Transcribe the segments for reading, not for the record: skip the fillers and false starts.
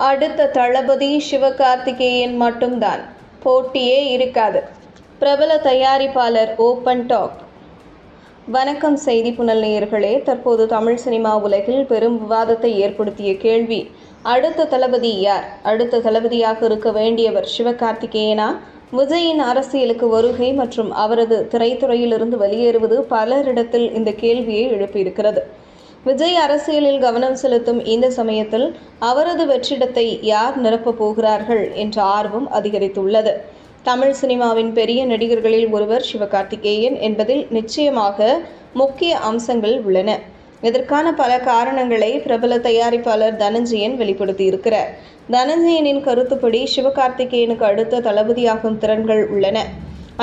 அடுத்த தளபதி சிவகார்த்திகேயன் மட்டும்தான், போட்டியே இருக்காது. பிரபல தயாரிப்பாளர் ஓபன் டாக். வணக்கம் செய்தி புனல் நேயர்களே. தற்போது தமிழ் சினிமா உலகில் பெரும் விவாதத்தை ஏற்படுத்திய கேள்வி, அடுத்த தளபதி யார்? அடுத்த தளபதியாக இருக்க வேண்டியவர் சிவகார்த்திகேயனா? விஜயின் அரசியலுக்கு வருகை மற்றும் அவரது திரைத்துறையிலிருந்து வெளியேறுவது பலரிடத்தில் இந்த கேள்வியை எழுப்பியிருக்கிறது. விஜய் அரசியலில் கவனம் செலுத்தும் இந்த சமயத்தில் அவரது வெற்றிடத்தை யார் நிரப்பப் போகிறார்கள் என்ற ஆர்வம் அதிகரித்துள்ளது. தமிழ் சினிமாவின் பெரிய நடிகர்களில் ஒருவர் சிவகார்த்திகேயன் என்பதில் நிச்சயமாக முக்கிய அம்சங்கள் உள்ளன. இதற்கான பல காரணங்களை பிரபல தயாரிப்பாளர் தனஞ்சயன் வெளிப்படுத்தியிருக்கிறார். தனஞ்சயனின் கருத்துப்படி சிவகார்த்திகேயனுக்கு அடுத்த தளபதியாகும் திறன்கள் உள்ளன.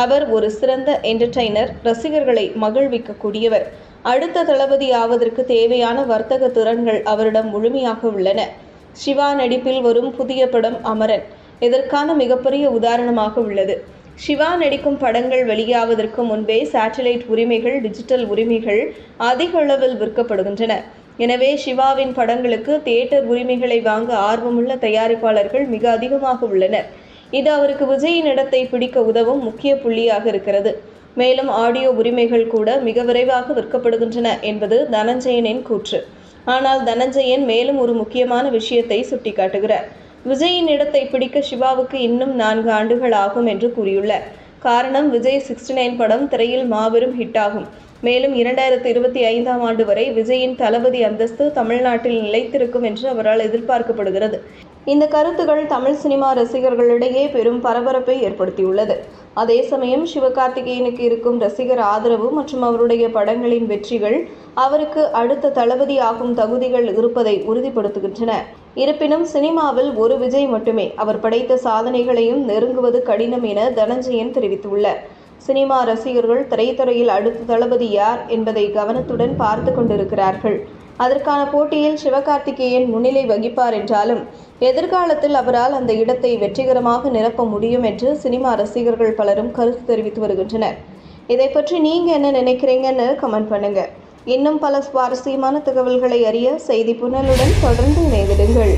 அவர் ஒரு சிறந்த என்டர்டெய்னர், ரசிகர்களை மகிழ்விக்கக்கூடியவர். அடுத்த தளபதி ஆவதற்கு தேவையான வர்த்தக திறன்கள் அவரிடம் முழுமையாக உள்ளன. சிவா நடிப்பில் வரும் புதிய படம் அமரன் இதற்கான மிகப்பெரிய உதாரணமாக உள்ளது. சிவா நடிக்கும் படங்கள் வெளியாவதற்கு முன்பே சேட்டலைட் உரிமைகள், டிஜிட்டல் உரிமைகள் அதிக அளவில் விற்கப்படுகின்றன. எனவே சிவாவின் படங்களுக்கு தியேட்டர் உரிமைகளை வாங்க ஆர்வமுள்ள தயாரிப்பாளர்கள் மிக அதிகமாக உள்ளனர். இது அவருக்கு விஜயின் இடத்தை பிடிக்க உதவும் முக்கிய புள்ளியாக இருக்கிறது. மேலும் ஆடியோ உரிமைகள் கூட மிக விரைவாக விற்கப்படுகின்றன என்பது தனஞ்சயனின் கூற்று. ஆனால் தனஞ்சயன் மேலும் ஒரு முக்கியமான விஷயத்தை சுட்டிக்காட்டுகிறார். விஜயின் இடத்தை பிடிக்க சிவாவுக்கு இன்னும் 4 ஆண்டுகள் ஆகும் என்று கூறியுள்ளார். காரணம், விஜய் 69 படம் திரையில் மாபெரும் ஹிட் ஆகும். மேலும் 2025ஆம் ஆண்டு வரை விஜயின் தளபதி அந்தஸ்து தமிழ்நாட்டில் நிலைத்திருக்கும் என்று அவரால் எதிர்பார்க்கப்படுகிறது. இந்த கருத்துகள் தமிழ் சினிமா ரசிகர்களிடையே பெரும் பரபரப்பை ஏற்படுத்தியுள்ளது. அதே சமயம் சிவகார்த்திகேயனுக்கு இருக்கும் ரசிகர் ஆதரவு மற்றும் அவருடைய படங்களின் வெற்றிகள் அவருக்கு அடுத்த தளபதி ஆகும் தகுதிகள் இருப்பதை உறுதிப்படுத்துகின்றன. இருப்பினும் சினிமாவில் ஒரு விஜய் மட்டுமே, அவர் படைத்த சாதனைகளையும் நெருங்குவது கடினம் என தனஞ்சயன் தெரிவித்துள்ளார். சினிமா ரசிகர்கள் திரைத்துறையில் அடுத்த தளபதி யார் என்பதை கவனத்துடன் பார்த்து கொண்டிருக்கிறார்கள். அதற்கான போட்டியில் சிவகார்த்திகேயன் முன்னிலை வகிப்பார் என்றாலும் எதிர்காலத்தில் அவரால் அந்த இடத்தை வெற்றிகரமாக நிரப்ப முடியும் என்று சினிமா ரசிகர்கள் பலரும் கருத்து தெரிவித்து வருகின்றனர். இதை பற்றி நீங்க என்ன நினைக்கிறீங்கன்னு கமெண்ட் பண்ணுங்க. இன்னும் பல சுவாரஸ்யமான தகவல்களை அறிய செய்தி புனலுடன் தொடர்ந்து இணைந்திடுங்கள்.